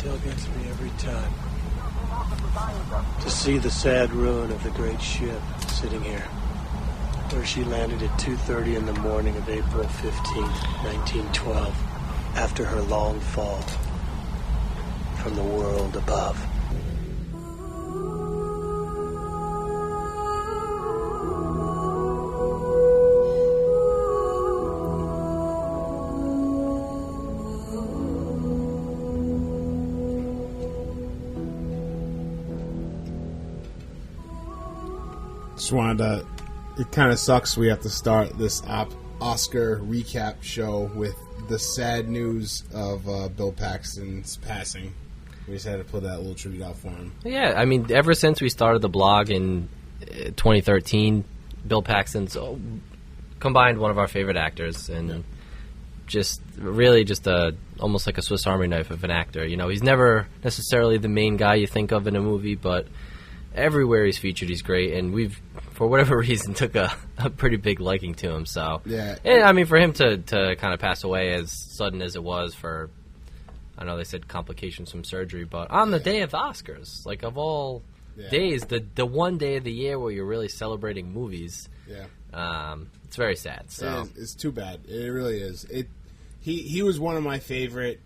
still gets me every time. To see the sad ruin of the great ship sitting here, where she landed at 2:30 in the morning of April 15th, 1912, after her long fall from the world above. Just wanted to, it kind of sucks we have to start this Oscar recap show with the sad news of Bill Paxton's passing. We just had to put that little tribute out for him. Yeah, I mean, ever since we started the blog in 2013, Bill Paxton's combined one of our favorite actors, and just almost like a Swiss Army knife of an actor. You know, he's never necessarily the main guy you think of in a movie, but everywhere he's featured, he's great, and we've, for whatever reason, took a pretty big liking to him. So, yeah. And I mean, for him to kind of pass away as sudden as it was for, I know they said complications from surgery, but on the day of the Oscars, like of all days, the one day of the year where you're really celebrating movies, it's very sad. So it's too bad. It really is. He was one of my favorite.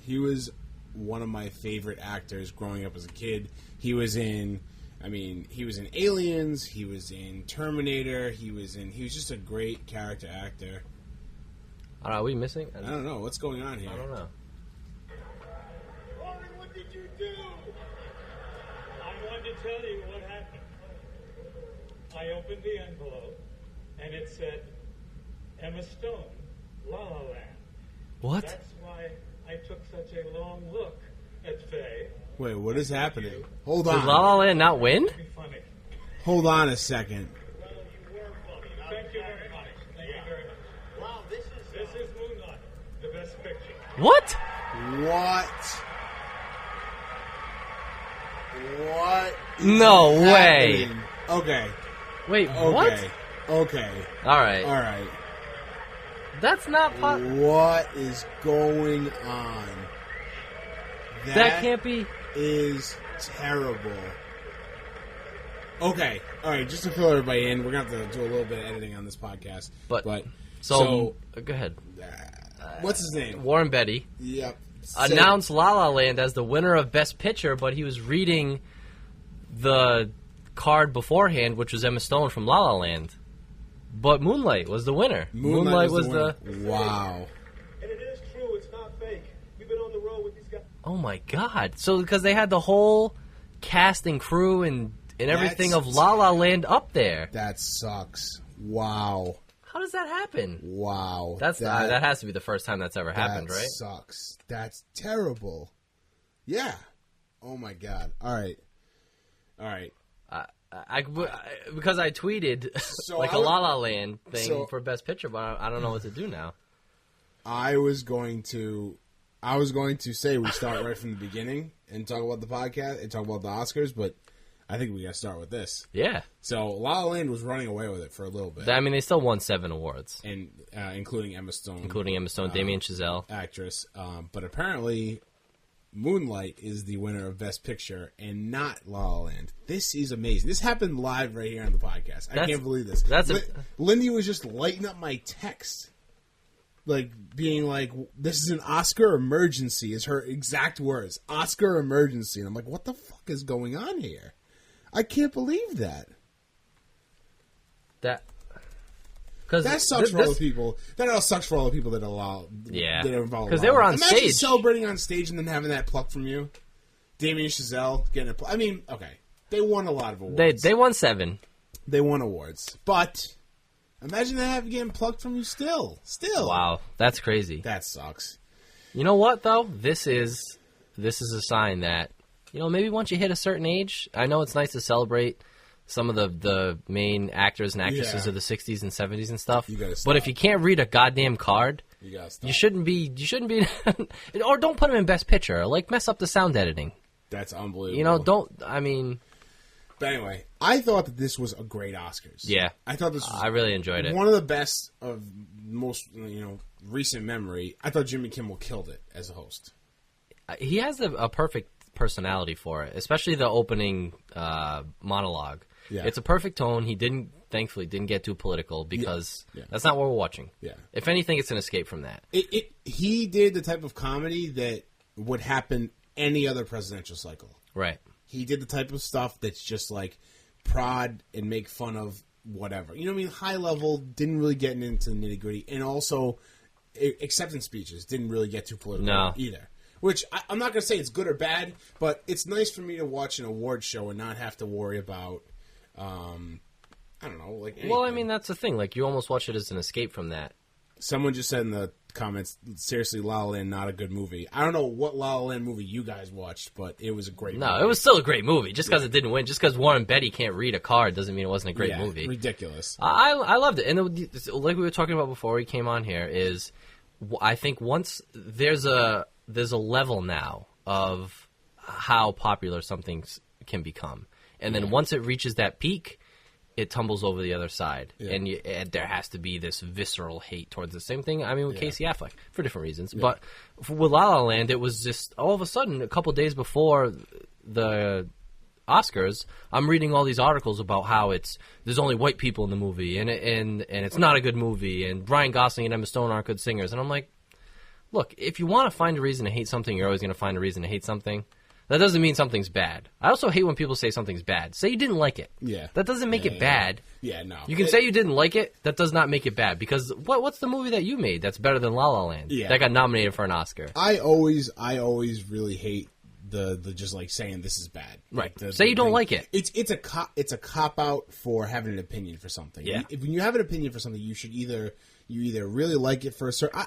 He was one of my favorite actors growing up as a kid. He was in Aliens. He was in Terminator. He was just a great character actor. Are we missing? I don't know. What's going on here? I don't know. Warren, what did you do? I wanted to tell you what happened. I opened the envelope, and it said, Emma Stone, La La Land. What? That's why I took such a long look at Faye. Wait, what is happening? Hold Did on. La La Land not win? Be funny. Hold on a second. Well, you were funny. Thank you very much. Thank you very much. Wow, this is Moonlight, the best picture. What? What? No way. Happening? Okay. Wait, Okay. what? Okay. All right. All right. That's not What is going on? That can't be. Is terrible. Okay. All right. Just to fill everybody in, we're gonna have to do a little bit of editing on this podcast. But so go ahead. What's his name? Warren Beatty. Yep. Announced La La Land as the winner of Best Picture, but he was reading the card beforehand, which was Emma Stone from La La Land. But Moonlight was the winner. Moonlight was the Wow. And it is true, it's not fake. We've been on the road with these guys. Oh my God! So because they had the whole cast and crew and everything of La La Land up there. That sucks. Wow. How does that happen? Wow. That has to be the first time that's ever happened, right? That sucks. That's terrible. Yeah. Oh my God. All right. Because I tweeted a La La Land thing for Best Picture, but I don't know what to do now. I was going to say we start right from the beginning and talk about the podcast and talk about the Oscars, but I think we got to start with this. Yeah. So La La Land was running away with it for a little bit. I mean, they still won 7 awards, and including Emma Stone, Damien Chazelle, actress. But apparently, Moonlight is the winner of Best Picture and not La La Land. This is amazing. This happened live right here on the podcast. I can't believe this. Lindy was just lighting up my text, like being like, "This is an Oscar emergency," is her exact words. Oscar emergency. And I'm like, what the fuck is going on here? I can't believe that. That sucks for all the people. That all sucks for all the people that allow. Yeah, that are involved. Because they were on Imagine stage, celebrating on stage, and then having that plucked from you. Damien Chazelle getting I mean, okay, they won a lot of awards. They won 7. They won awards, but imagine that getting plucked from you. Still. Wow, that's crazy. That sucks. You know what though? This is a sign that, you know, maybe once you hit a certain age, I know it's nice to celebrate some of the main actors and actresses of the 60s and 70s and stuff. You gotta stop. But if you can't read a goddamn card, you gotta stop. You shouldn't be or don't put them in Best Picture. Like, mess up the sound editing. That's unbelievable. You know, But anyway, I thought that this was a great Oscars. Yeah. I thought this was... I really enjoyed it. One of the best of most recent memory, I thought Jimmy Kimmel killed it as a host. He has a perfect personality for it, especially the opening monologue. Yeah. It's a perfect tone. He thankfully didn't get too political because that's not what we're watching. Yeah. If anything, it's an escape from that. He did the type of comedy that would happen any other presidential cycle. Right. He did the type of stuff that's just like prod and make fun of whatever. You know what I mean? High level, didn't really get into the nitty gritty, and also acceptance speeches didn't really get too political either. Which I'm not going to say it's good or bad, but it's nice for me to watch an award show and not have to worry about, I don't know, like anything. Well, I mean, that's the thing. Like, you almost watch it as an escape from that. Someone just said in the comments, seriously, La La Land, not a good movie. I don't know what La La Land movie you guys watched, but it was a great movie. No, it was still a great movie. Just because it didn't win, just because Warren Beatty can't read a card doesn't mean it wasn't a great movie. Ridiculous. I loved it. And like we were talking about before we came on here, is I think once there's a level now of how popular something can become. And then once it reaches that peak, it tumbles over the other side. Yeah. And there has to be this visceral hate towards the same thing. I mean, with Casey Affleck, for different reasons. Yeah. But with La La Land, it was just all of a sudden, a couple days before the Oscars, I'm reading all these articles about how there's only white people in the movie, and it's not a good movie, and Ryan Gosling and Emma Stone aren't good singers. And I'm like, look, if you want to find a reason to hate something, you're always going to find a reason to hate something. That doesn't mean something's bad. I also hate when people say something's bad. Say you didn't like it. Yeah. That doesn't make it bad. Yeah, no. You can say you didn't like it. That does not make it bad. Because what's the movie that you made that's better than La La Land? Yeah. That got nominated for an Oscar? I always really hate the just like saying this is bad. Right. Say you don't like it. It's a cop out for having an opinion for something. Yeah. When you have an opinion for something, you should either really like it for a certain...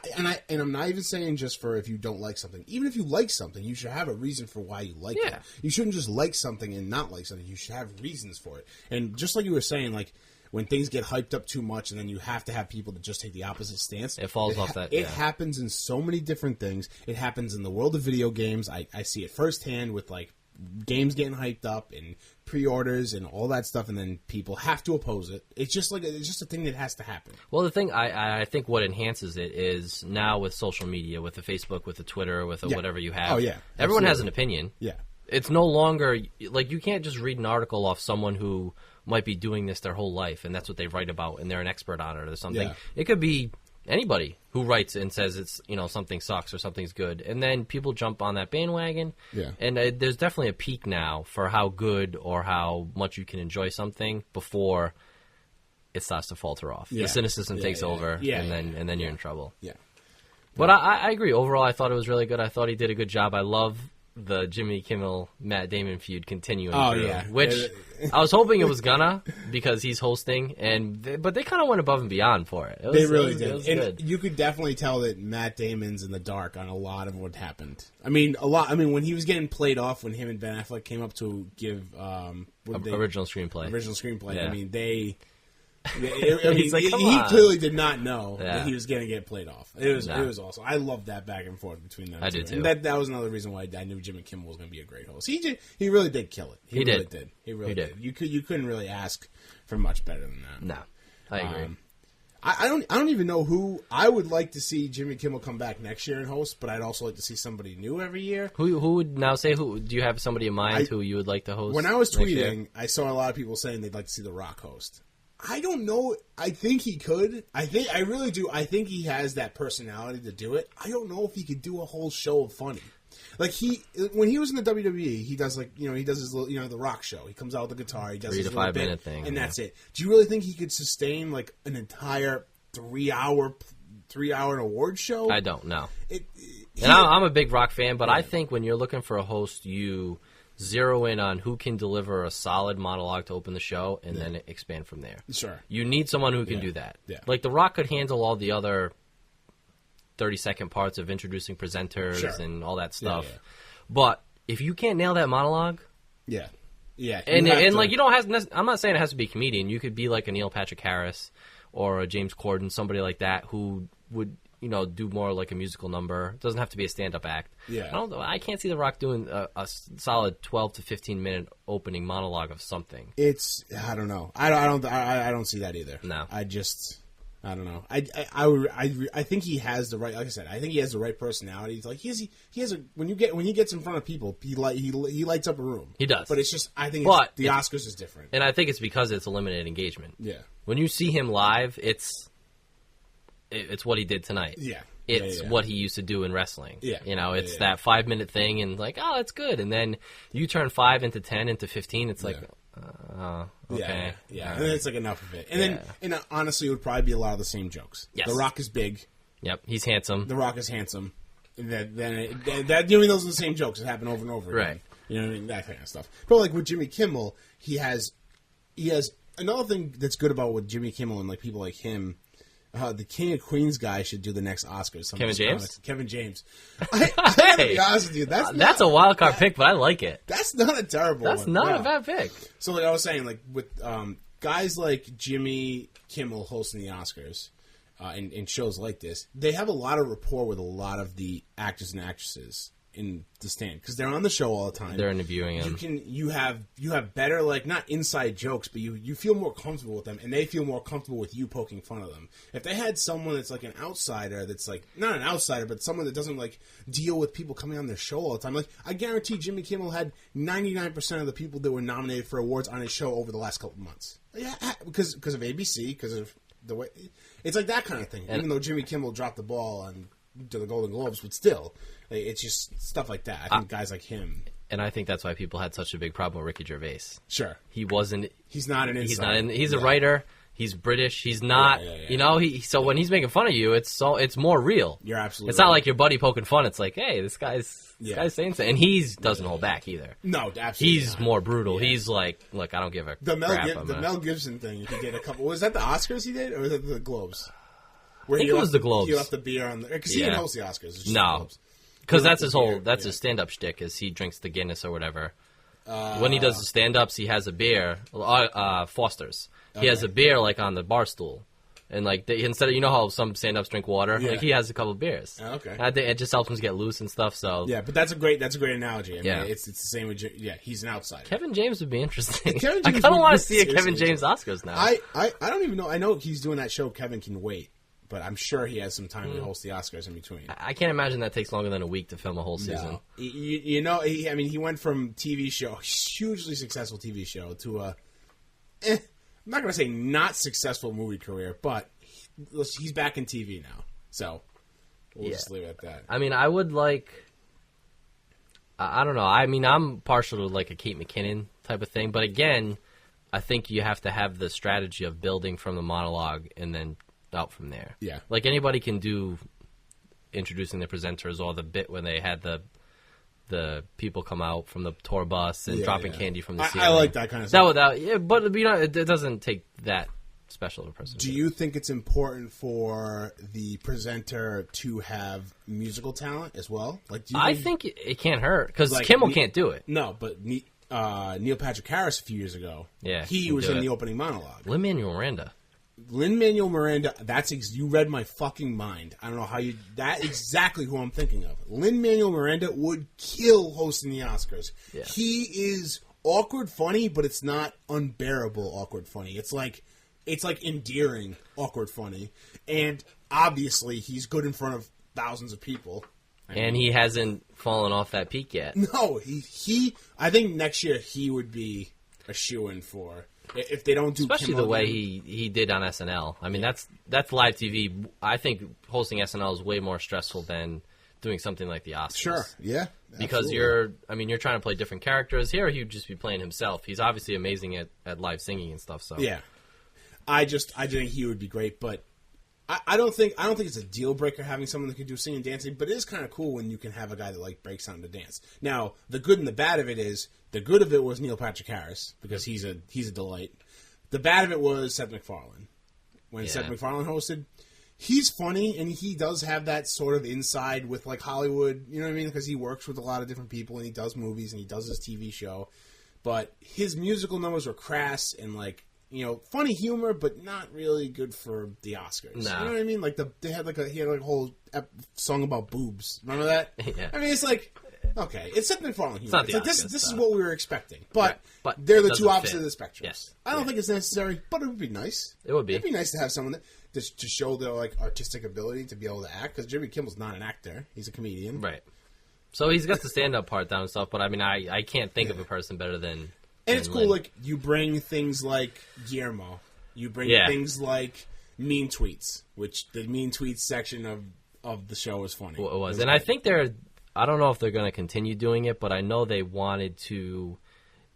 And I'm not even saying just for if you don't like something. Even if you like something, you should have a reason for why you like it. You shouldn't just like something and not like something. You should have reasons for it. And just like you were saying, like, when things get hyped up too much and then you have to have people that just take the opposite stance... It falls off that... It happens in so many different things. It happens in the world of video games. I see it firsthand with, like, games getting hyped up and pre-orders and all that stuff, and then people have to oppose it. It's just a thing that has to happen. Well, the thing I think what enhances it is now with social media, with the Facebook, with the Twitter, with the whatever you have. Oh yeah, everyone has an opinion. Yeah, it's no longer like you can't just read an article off someone who might be doing this their whole life and that's what they write about and they're an expert on it or something. Yeah. It could be anybody who writes and says it's something sucks or something's good, and then people jump on that bandwagon. Yeah, and there's definitely a peak now for how good or how much you can enjoy something before it starts to falter off. The cynicism takes over, and then you're in trouble. Yeah, but I agree. Overall, I thought it was really good. I thought he did a good job. I love the Jimmy Kimmel Matt Damon feud continuing. Which I was hoping it was gonna because he's hosting, but they kind of went above and beyond for it. They really did. It was good. You could definitely tell that Matt Damon's in the dark on a lot of what happened. I mean, when he was getting played off, when him and Ben Affleck came up to give original screenplay. Yeah. I mean, he clearly did not know that he was going to get played off. It was awesome. I loved that back and forth between them. I did too. And that was another reason why I knew Jimmy Kimmel was going to be a great host. He really did kill it. He really did. You couldn't really ask for much better than that. No, I agree. I don't even know who I would like to see Jimmy Kimmel come back next year and host, but I'd also like to see somebody new every year. Who would now say who? Do you have somebody in mind who you would like to host? When I was tweeting, I saw a lot of people saying they'd like to see The Rock host. I don't know. I think he could. I really do. I think he has that personality to do it. I don't know if he could do a whole show of funny. Like when he was in the WWE, he does he does his little, The Rock show. He comes out with the guitar, he does 3 his to 5 minute thing, and that's it. Do you really think he could sustain like an entire 3 hour award show? I don't know. I'm a big Rock fan, but I think when you're looking for a host, you zero in on who can deliver a solid monologue to open the show and then expand from there. Sure. You need someone who can do that. Yeah. Like The Rock could handle all the other 30-second parts of introducing presenters and all that stuff. Yeah. But if you can't nail that monologue... Yeah. Yeah. And like you don't have... I'm not saying it has to be a comedian. You could be like a Neil Patrick Harris or a James Corden, somebody like that who would... do more like a musical number. It doesn't have to be a stand-up act. Yeah. I can't see The Rock doing a solid 12 to 15-minute opening monologue of something. I don't know. I don't see that either. No. I don't know. I think he has the right. Like I said, I think he has the right personality. He's like he has a when he gets in front of people, he lights up a room. He does. But it's just the Oscars is different, and I think it's because it's a limited engagement. Yeah. When you see him live, it's what he did tonight. Yeah. It's what he used to do in wrestling. Yeah. It's that 5-minute thing, and like, oh, that's good. And then you turn 5 into 10 into 15. It's like, okay. Yeah. And then it's like enough of it. And then, honestly, it would probably be a lot of the same jokes. Yes. The Rock is big. Yep. He's handsome. The Rock is handsome. And those are the same jokes that happen over and over again. Right. You know what I mean? That kind of stuff. But like with Jimmy Kimmel, he has another thing that's good about with Jimmy Kimmel and like people like him. The King of Queens guy should do the next Oscars. Kevin James? Kevin James. I gotta be honest with you. That's a wild card pick, but I like it. That's not a terrible one. That's not a bad pick. So like I was saying, like with guys like Jimmy Kimmel hosting the Oscars and shows like this, they have a lot of rapport with a lot of the actors and actresses in the stand because they're on the show all the time. They're interviewing him. You have better, like, not inside jokes, but you feel more comfortable with them, and they feel more comfortable with you poking fun of them. If they had someone that's like an outsider, that's like not an outsider, but someone that doesn't like deal with people coming on their show all the time, like I guarantee Jimmy Kimmel had 99% of the people that were nominated for awards on his show over the last couple of months. Yeah, because of ABC, because of the way it's like that kind of thing. Even though Jimmy Kimmel dropped the ball to the Golden Globes, but still, it's just stuff like that. I think guys like him, and I think that's why people had such a big problem with Ricky Gervais. Sure, he wasn't. He's not an insider. He's a writer. He's British. He's not. You know. So when he's making fun of you, it's more real. You're absolutely. It's not like your buddy poking fun. It's like, hey, this guy's saying something, and he doesn't hold back either. No, absolutely. He's more brutal. Yeah. He's like, look, I don't give a crap. The Mel Gibson thing. He did a couple. Was that the Oscars he did, or was it the Globes? I think it was the Globes. He left the beer on because he didn't host the Oscars. No, because that's his whole. That's his stand-up shtick. Is he drinks the Guinness or whatever. When he does the stand-ups, he has a beer. Foster's. He has a beer like on the bar stool, and like instead of how some stand-ups drink water, like he has a couple of beers. Okay, I think it just helps him get loose and stuff. So but that's a great analogy. I mean, it's the same with he's an outsider. Kevin James would be interesting. I kind of want to see a Kevin James Oscars now. I don't even know. I know he's doing that show. Kevin Can Wait. But I'm sure he has some time to host the Oscars in between. I can't imagine that takes longer than a week to film a whole season. No. He went from TV show, hugely successful TV show, to a, I'm not going to say not successful movie career, but he's back in TV now. So we'll just leave it at that. I mean, I would like, I don't know. I mean, I'm partial to like a Kate McKinnon type of thing. But again, I think you have to have the strategy of building from the monologue and then out from there. Yeah. Like anybody can do introducing the presenters or the bit when they had the people come out from the tour bus and dropping candy from the ceiling. I like that kind of stuff. But it doesn't take that special of a person. Do you think it's important for the presenter to have musical talent as well? Like, I think it can't hurt because like, Kimmel can't do it. No, but Neil Patrick Harris a few years ago, he was in the opening monologue. Lin-Manuel Miranda, you read my fucking mind. I don't know how that's exactly who I'm thinking of. Lin-Manuel Miranda would kill hosting the Oscars. Yeah. He is awkward funny, but it's not unbearable awkward funny. It's like endearing awkward funny. And obviously he's good in front of thousands of people. And he hasn't fallen off that peak yet. No, I think next year he would be a shoo-in for... If they don't do especially the way he did on SNL. I mean, that's live TV. I think hosting SNL is way more stressful than doing something like the Oscars. Sure, yeah. Because you're trying to play different characters. Here he'd just be playing himself. He's obviously amazing at live singing and stuff. So yeah, I think he would be great, but I don't think it's a deal breaker having someone that can do singing and dancing. But it is kind of cool when you can have a guy that like breaks out into dance. Now the good and the bad of it is. The good of it was Neil Patrick Harris because he's a delight. The bad of it was Seth MacFarlane. When Seth MacFarlane hosted, he's funny and he does have that sort of inside with like Hollywood. You know what I mean? Because he works with a lot of different people and he does movies and he does his TV show. But his musical numbers were crass and like funny humor, but not really good for the Oscars. Nah. You know what I mean? Like he had a whole song about boobs. Remember that? Yeah. I mean, it's like. Okay, it's Seth MacFarlane humor. It's not the like Oscars, this is what we were expecting, but but they're the two opposites of the spectrum. Yes. I don't think it's necessary, but it would be nice. It would be. It'd be nice to have someone that to show their like artistic ability to be able to act. Because Jimmy Kimmel's not an actor; he's a comedian, right? So he's got the stand-up part down and stuff. But I mean, I can't think of a person better than. And it's cool. Lynn. Like you bring things like Guillermo, you bring things like mean tweets, which the mean tweets section of the show was funny. Well, it was, and I think I don't know if they're going to continue doing it, but I know they wanted to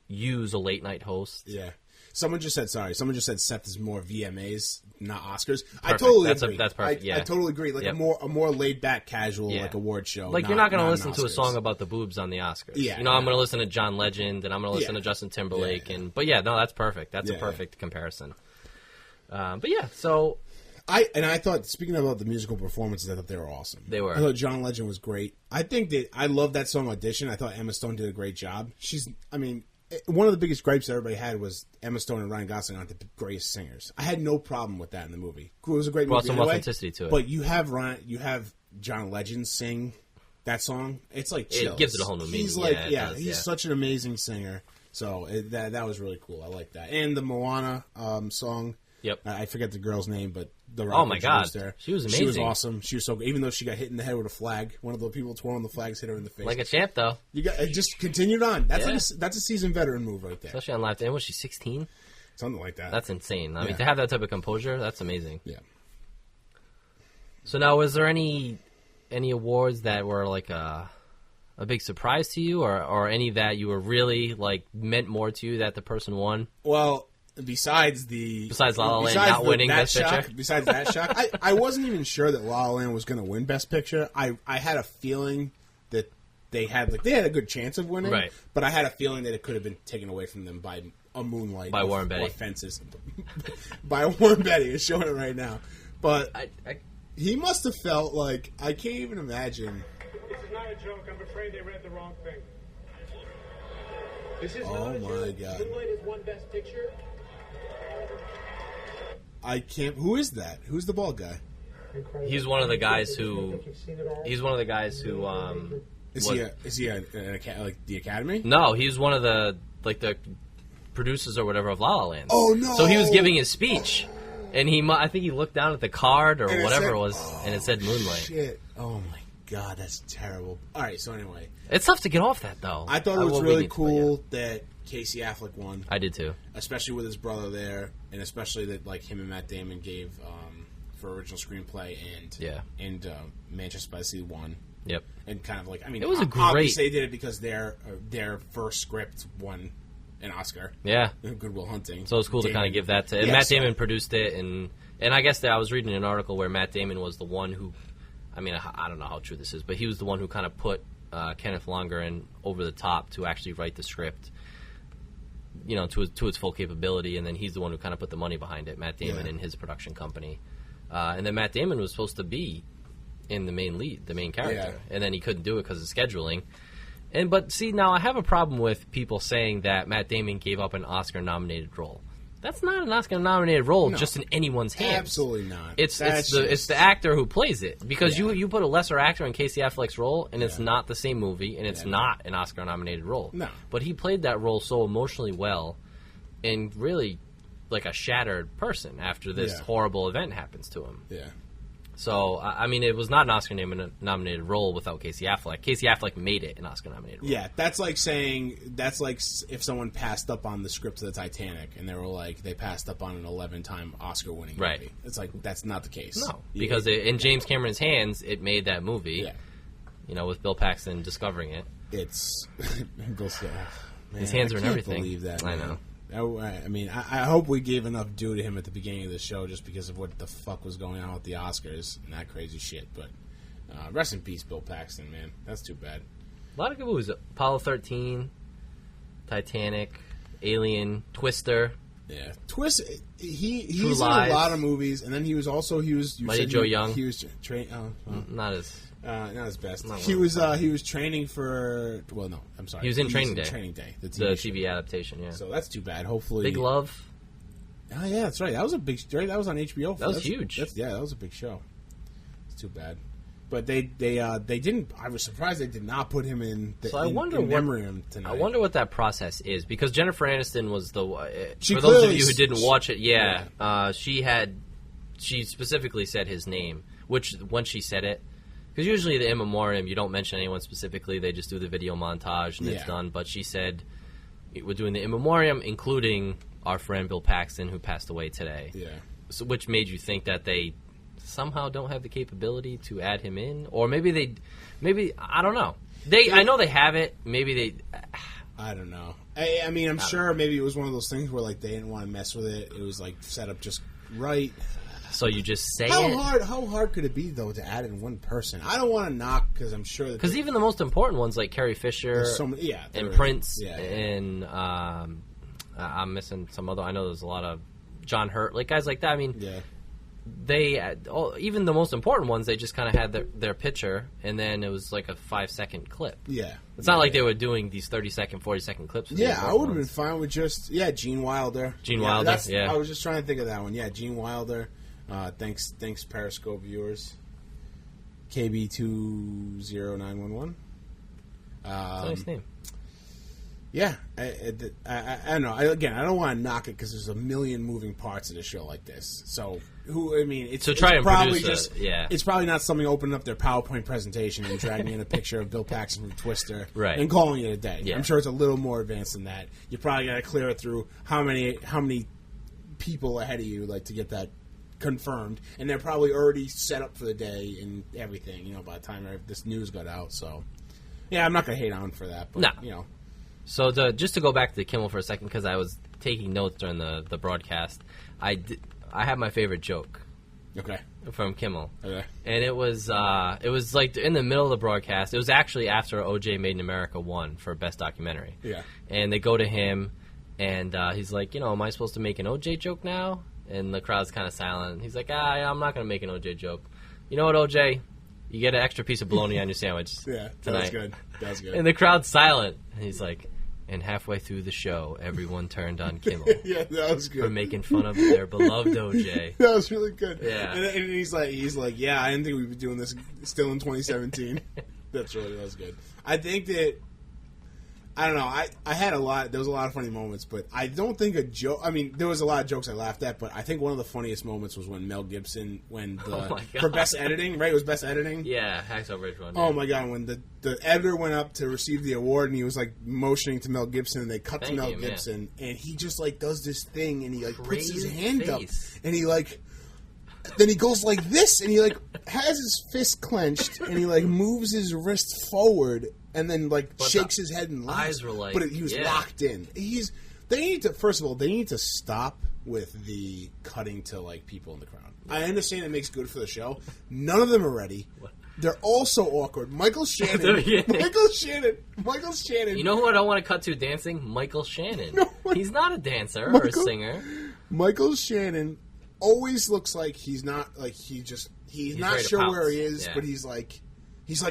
use a late night host. Yeah. Someone just said Seth is more VMAs, not Oscars. Perfect. I totally agree. That's perfect. I totally agree. Like a more laid back, casual like award show. Like you're not going to listen to a song about the boobs on the Oscars. Yeah, I'm going to listen to John Legend and I'm going to listen to Justin Timberlake but that's perfect. That's a perfect comparison. But yeah, so I thought, speaking about the musical performances, I thought they were awesome. They were. I thought John Legend was great. I think that I love that song Audition. I thought Emma Stone did a great job. One of the biggest gripes everybody had was Emma Stone and Ryan Gosling aren't the greatest singers. I had no problem with that in the movie. It was a great movie. Brought some authenticity to it. But you have John Legend sing that song. It's like chills. It gives it a whole new meaning. He's he's such an amazing singer. So that was really cool. I like that. And the Moana song. Yep. I forget the girl's name, but the oh my god, was there. She was amazing. She was awesome. She was so good. Even though she got hit in the head with a flag, one of the people twirling the flags hit her in the face. Like a champ, though. You got it just continued on. That's that's a seasoned veteran move right there. Especially on live. And was she 16? Something like that. That's insane. I mean, to have that type of composure, that's amazing. Yeah. So now, was there any awards that were like a big surprise to you, or any that you were really like meant more to you that the person won? Well. Besides La La Land not winning Best Picture? Besides that shock, I wasn't even sure that La La Land was going to win Best Picture. I had a feeling that they had a good chance of winning, right. But I had a feeling that it could have been taken away from them by a Moonlight. By Warren Beatty. Or Fences. By Warren Beatty. Is showing it right now. But he must have felt like, I can't even imagine. This is not a joke. I'm afraid they read the wrong thing. This is oh my God. Moonlight has won Best Picture. I can't. Who is that? Who's the bald guy? He's one of the guys who. Is he like the Academy? No, he's one of the producers or whatever of La La Land. Oh no! So he was giving his speech, and I think he looked down at the card or whatever it was, and it said Moonlight. Shit! Oh my God, that's terrible. All right, so anyway, it's tough to get off that though. I thought it was really cool that Casey Affleck won. I did too, especially with his brother there, and especially that like him and Matt Damon gave for original screenplay and Manchester by the Sea won. Yep, and kind of like it was a great. Obviously, they did it because their first script won an Oscar. Yeah, Good Will Hunting. So it's cool to kind of give that to. And Matt Damon produced it, and I guess that I was reading an article where Matt Damon was the one who. I mean, I don't know how true this is, but he was the one who kind of put Kenneth Lonergan over the top to actually write the script. To its full capability, and then he's the one who kind of put the money behind it, Matt Damon and his production company. And then Matt Damon was supposed to be in the main character, and then he couldn't do it because of scheduling. But see, now I have a problem with people saying that Matt Damon gave up an Oscar-nominated role. That's not an Oscar-nominated role just in anyone's hands. Absolutely not. It's the actor who plays it. Because you put a lesser actor in Casey Affleck's role, and it's not the same movie, and it's not an Oscar-nominated role. No. But he played that role so emotionally well, and really like a shattered person after this horrible event happens to him. Yeah. So, I mean, it was not an Oscar-nominated role without Casey Affleck. Casey Affleck made it an Oscar-nominated role. Yeah, that's like if someone passed up on the script of the Titanic and they passed up on an 11-time Oscar-winning movie. It's like, that's not the case. No, because in James Cameron's hands, it made that movie. Yeah. With Bill Paxton discovering it. It's... His hands are in everything. I can't believe that, I know. I mean, I hope we gave enough due to him at the beginning of the show just because of what the fuck was going on with the Oscars and that crazy shit. But rest in peace, Bill Paxton, man. That's too bad. A lot of good movies. Apollo 13, Titanic, Alien, Twister. Yeah, he's in a lot of movies, and then he was Mighty Joe Young. He was not his best. He was training for. Well, no, I'm sorry. He was in Training Day. Training Day, the TV adaptation. Yeah. So that's too bad. Hopefully, Big Love. Oh yeah, that's right. That was a big. That was on HBO. That was huge. That was a big show. It's too bad. But they didn't. I was surprised they did not put him in. Memoriam tonight. I wonder what that process is because Jennifer Aniston was for those of you who didn't watch it. She had she specifically said his name, which when she said it, because usually the in memoriam, you don't mention anyone specifically. They just do the video montage and it's done. But she said, we're doing the in memoriam, including our friend Bill Paxton, who passed away today. Yeah. So, which made you think that they somehow don't have the capability to add him in? Or maybe I don't know. I know they have it. Maybe they... I don't know. I mean, I'm sure maybe it was one of those things where, like, they didn't want to mess with it. It was, like, set up just right. So you just say How hard could it be, though, to add in one person? I don't want to knock, because I'm sure that... Because even the most important ones, like Carrie Fisher and Prince, and I'm missing some other... I know there's a lot of John Hurt, like guys like that. I mean, they... even the most important ones, they just kind of had their picture, and then it was like a 5-second clip. Yeah. It's not like they were doing these 30-second, 40-second clips. Yeah, I would have been fine with just... Yeah, Gene Wilder. I was just trying to think of that one. Yeah, Gene Wilder. Thanks, Periscope viewers. KB20911. Nice name. Yeah, I don't know. I don't want to knock it because there's a million moving parts in a show like this. So, it's probably it's probably not something opening up their PowerPoint presentation and dragging in a picture of Bill Paxton from Twister and calling it a day. Yeah. I'm sure it's a little more advanced than that. You probably got to clear it through how many people ahead of you, like, to get that confirmed, and they're probably already set up for the day and everything, by the time this news got out. So, yeah, I'm not going to hate on for that, but, So, just to go back to Kimmel for a second, because I was taking notes during the broadcast, I had my favorite joke. Okay. From Kimmel. Okay. And it was like in the middle of the broadcast. It was actually after O.J. Made in America won for Best Documentary. Yeah. And they go to him, and he's like, am I supposed to make an O.J. joke now? And the crowd's kind of silent. He's like, I'm not going to make an O.J. joke. You know what, O.J.? You get an extra piece of bologna on your sandwich tonight. That was good. And the crowd's silent. And he's like, and halfway through the show, everyone turned on Kimmel. Yeah, that was good. For making fun of their beloved O.J. That was really good. Yeah. And he's like, yeah, I didn't think we'd be doing this still in 2017. That was good. I think that... I don't know. I had there was a lot of funny moments, but I don't think a joke. I mean, there was a lot of jokes I laughed at, but I think one of the funniest moments was when Mel Gibson, for best editing, right? It was best editing. Yeah, Hacksaw Ridge one. Oh my god, when the editor went up to receive the award and he was like motioning to Mel Gibson, and they cut to Mel Gibson, and he just like does this thing, and he like puts his hand up, and he like. Then he goes like this, and he like has his fist clenched, and he like moves his wrist forward, and then like shakes his head and laughs. Eyes were like, but he was locked in. They need to stop with the cutting to like people in the crowd. I understand it makes good for the show. None of them are ready. They're all so awkward. Michael Shannon. Michael Shannon. You know who I don't want to cut to dancing? Michael Shannon. He's not a dancer or a singer. Michael Shannon always looks like he's not not sure where he is, but he's like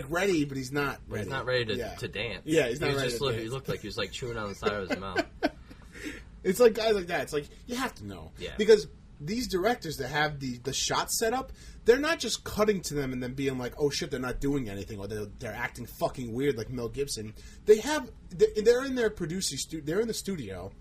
ready, but he's not ready. He's not ready to dance. Yeah, he's not ready to dance. He looked like he was like chewing on the side of his mouth. It's like guys like that. It's like you have to know. Yeah. Because these directors that have the shots set up, they're not just cutting to them and then being like, oh shit, they're not doing anything, or they're acting fucking weird like Mel Gibson. They're in their they're in the studio,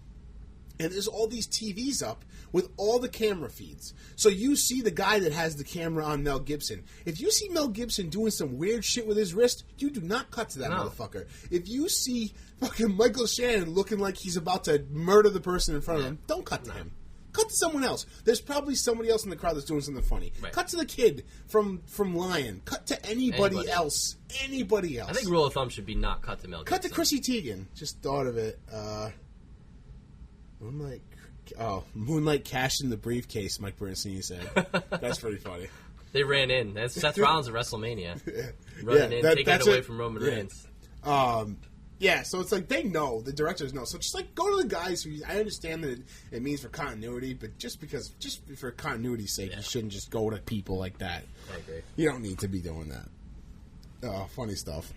and there's all these TVs up with all the camera feeds. So you see the guy that has the camera on Mel Gibson. If you see Mel Gibson doing some weird shit with his wrist, you do not cut to that motherfucker. If you see fucking Michael Shannon looking like he's about to murder the person in front of him, don't cut to him. Cut to someone else. There's probably somebody else in the crowd that's doing something funny. Right. Cut to the kid from Lion. Cut to anybody else. Anybody else. I think rule of thumb should be not cut to Mel Gibson. Cut to Chrissy Teigen. Just thought of it. Moonlight cashed in the briefcase, Mike Bernstein said. That's pretty funny. They ran in. That's Seth Rollins at WrestleMania. Running in, taking it away from Roman Reigns. Yeah, so it's like they know, the directors know. So just like go to the guys who I understand that it means for continuity, but just for continuity's sake, you shouldn't just go to people like that. I agree. You don't need to be doing that. Funny stuff.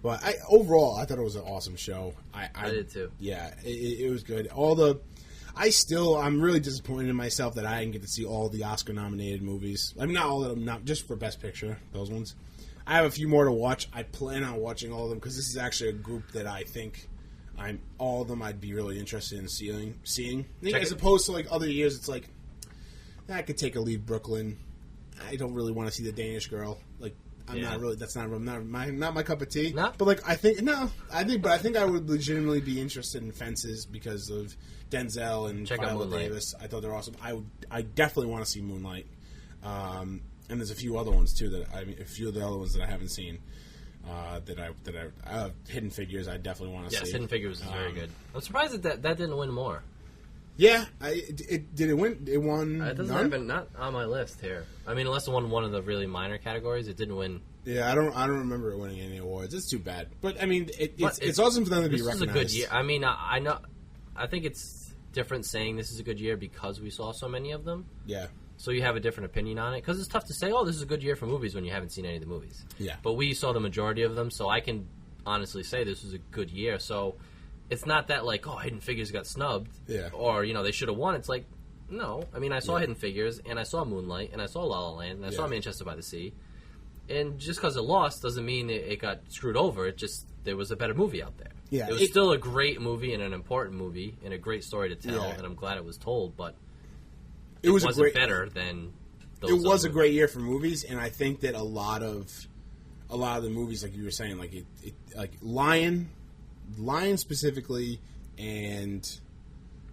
But overall, I thought it was an awesome show. I did too. Yeah, it was good. I'm really disappointed in myself that I didn't get to see all the Oscar-nominated movies. I mean, not all of them, not just for Best Picture, those ones. I have a few more to watch. I plan on watching all of them because this is actually a group that I think all of them I'd be really interested in seeing. As opposed to like other years, it's like I could take or leave Brooklyn. I don't really want to see the Danish Girl. Like, I'm not really. That's not my cup of tea. No? But like, I think I would legitimately be interested in Fences because of Denzel and Viola Davis. I thought they're awesome. I definitely want to see Moonlight. And there's a few other ones too a few of the other ones that I haven't seen. Hidden Figures, I definitely want to see. Yes, Hidden Figures is very good. I'm surprised that didn't win more. Yeah, did it win? It won. It doesn't have not on my list here. I mean, unless it won one of the really minor categories, it didn't win. Yeah, I don't remember it winning any awards. It's too bad, but I mean, it's awesome for them to be recognized. This is a good year. I mean, I know. I think it's different saying this is a good year because we saw so many of them. Yeah. So you have a different opinion on it because it's tough to say, oh, this is a good year for movies when you haven't seen any of the movies. Yeah. But we saw the majority of them, so I can honestly say this was a good year. So it's not that like, oh, Hidden Figures got snubbed, or they should have won. It's like, no. I mean, I saw Hidden Figures, and I saw Moonlight, and I saw La La Land, and I saw Manchester by the Sea. And just because it lost doesn't mean it got screwed over. It just there was a better movie out there. Yeah, it was still a great movie and an important movie and a great story to tell, and I'm glad it was told. But it wasn't better than. It was a great year for movies, and I think that a lot of the movies, like you were saying, like like Lion specifically, and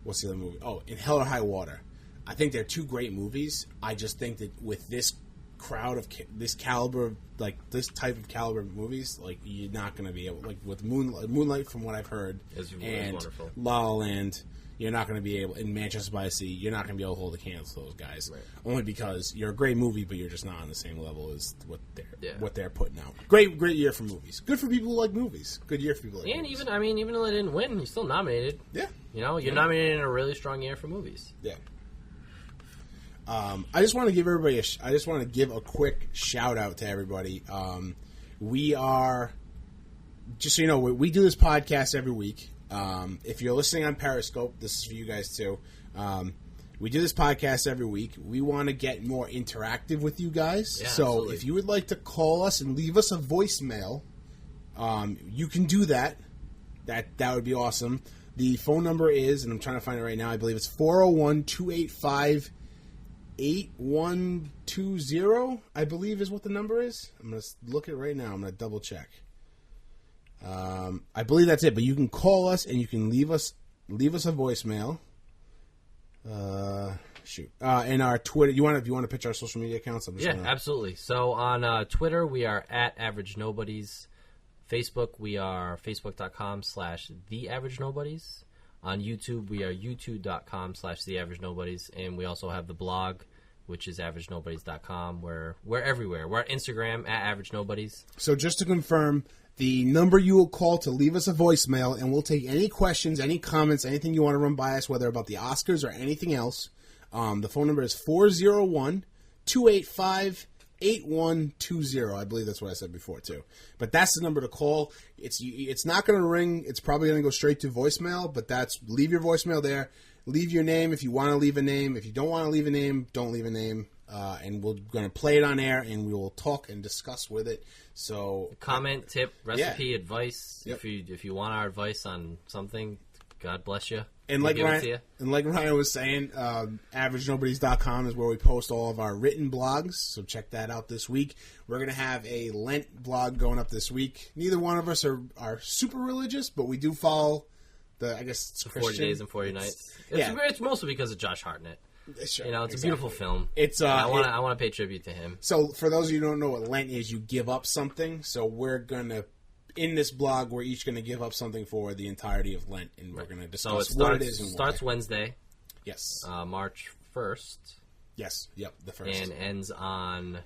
what's the other movie? Oh, in Hell or High Water. I think they're two great movies. I just think that with this crowd of this caliber, like this type of caliber of movies, like you're not going to be able, like with Moonlight, from what I've heard, and wonderful. La La Land. You're not going to be able, in Manchester by the Sea, you're not going to be able to hold a candle to those guys. Right. Only because you're a great movie, but you're just not on the same level as what they're putting out. Great year for movies. Good for people who like movies. Good year for people who like movies. And even though they didn't win, he's still nominated. Yeah. You're nominated in a really strong year for movies. Yeah. I just want to give everybody a quick shout out to everybody. We are, just so you know, we do this podcast every week. If you're listening on Periscope, this is for you guys too. We do this podcast every week. We want to get more interactive with you guys. Yeah, so absolutely. If you would like to call us and leave us a voicemail, you can do that. That would be awesome. The phone number is, and I'm trying to find it right now, I believe it's 401-285-8120, I believe is what the number is. I'm going to look at it right now. I'm going to double check. I believe that's it, but you can call us and you can leave us a voicemail. And our Twitter. If you want to pitch our social media accounts? Absolutely. So on Twitter, we are at Average Nobodies. Facebook, we are facebook.com/TheAverageNobodies. On YouTube, we are youtube.com/TheAverageNobodies, and we also have the blog, which is AverageNobodies.com. We're everywhere. We're at Instagram at Average Nobodies. So just to confirm, the number you will call to leave us a voicemail, and we'll take any questions, any comments, anything you want to run by us, whether about the Oscars or anything else. The phone number is 401-285-8120. I believe that's what I said before, too. But that's the number to call. It's not going to ring. It's probably going to go straight to voicemail, but leave your voicemail there. Leave your name if you want to leave a name. If you don't want to leave a name, don't leave a name. And we're going to play it on air, and we will talk and discuss with it. So comment, tip, recipe, advice. Yep. If you want our advice on something, God bless you. And like Ryan was saying, AverageNobodies.com is where we post all of our written blogs. So check that out this week. We're going to have a Lent blog going up this week. Neither one of us are super religious, but we do follow the 40 Days and 40 Nights. It's mostly because of Josh Hartnett. Sure, it's a beautiful film. I want to pay tribute to him. So, for those of you who don't know what Lent is, you give up something. So, we're gonna, in this blog, we're each going to give up something for the entirety of Lent, and we're going to discuss what it is and why. Starts Wednesday. Yes. March 1st. Yes. Yep. The 1st. And ends on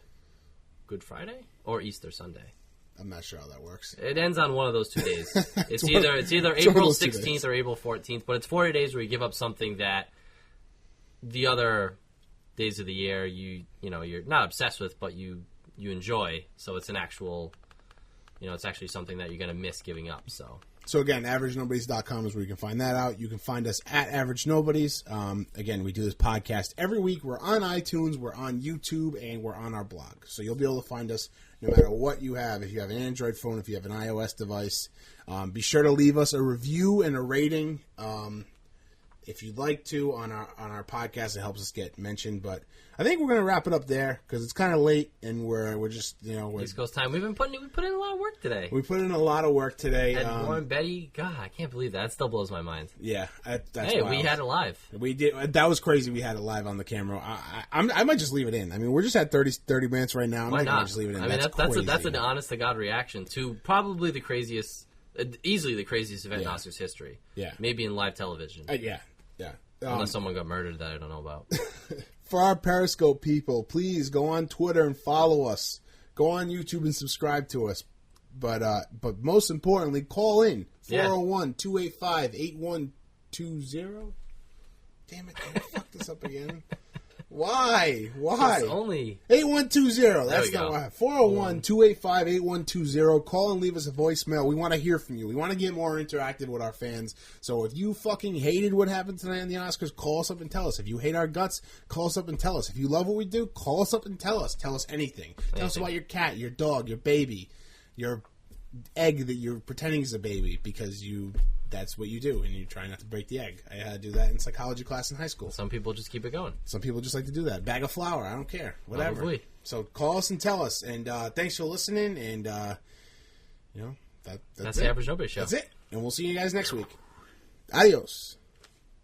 Good Friday or Easter Sunday. I'm not sure how that works. It ends on one of those 2 days. It's either April 16th or April 14th, but it's 40 days where you give up something that the other days of the year you're not obsessed with, but you enjoy. So it's an actual, it's actually something that you're going to miss giving up. So again, AverageNobodies.com is where you can find that out. You can find us at Average Nobodies. Again, we do this podcast every week. We're on iTunes, we're on YouTube, and we're on our blog. So you'll be able to find us no matter what you have. If you have an Android phone, if you have an iOS device, be sure to leave us a review and a rating. if you'd like to on our podcast. It helps us get mentioned. But I think we're going to wrap it up there because it's kind of late and we're just East Coast time. We put in a lot of work today. We put in a lot of work today. And Warren Betty, God, I can't believe that. That still blows my mind. Yeah, that's hey, wild. We had it live. We did. That was crazy. We had it live on the camera. I might just leave it in. I mean, we're just at 30 minutes right now. Why not? Just leave it in. I mean, that's an honest to God reaction to probably the craziest. Easily the craziest event in Oscars history. Yeah. Maybe in live television. Yeah. Unless someone got murdered that I don't know about. For our Periscope people, please go on Twitter and follow us. Go on YouTube and subscribe to us. But most importantly, call in. 401-285-8120. Damn it, I fucked this up again. Why? It's only 8120. That's not why. 401-285-8120. Call and leave us a voicemail. We want to hear from you. We want to get more interactive with our fans. So if you fucking hated what happened tonight in the Oscars, call us up and tell us. If you hate our guts, call us up and tell us. If you love what we do, call us up and tell us. Tell us anything. Tell us about your cat, your dog, your baby, your egg that you're pretending is a baby because that's what you do, and you try not to break the egg. I had to do that in psychology class in high school. Some people just keep it going. Some people just like to do that. Bag of flour, I don't care. Whatever. Probably. So call us and tell us. And thanks for listening. And, that's the Average Nobody Show. That's it. And we'll see you guys next week. Adios.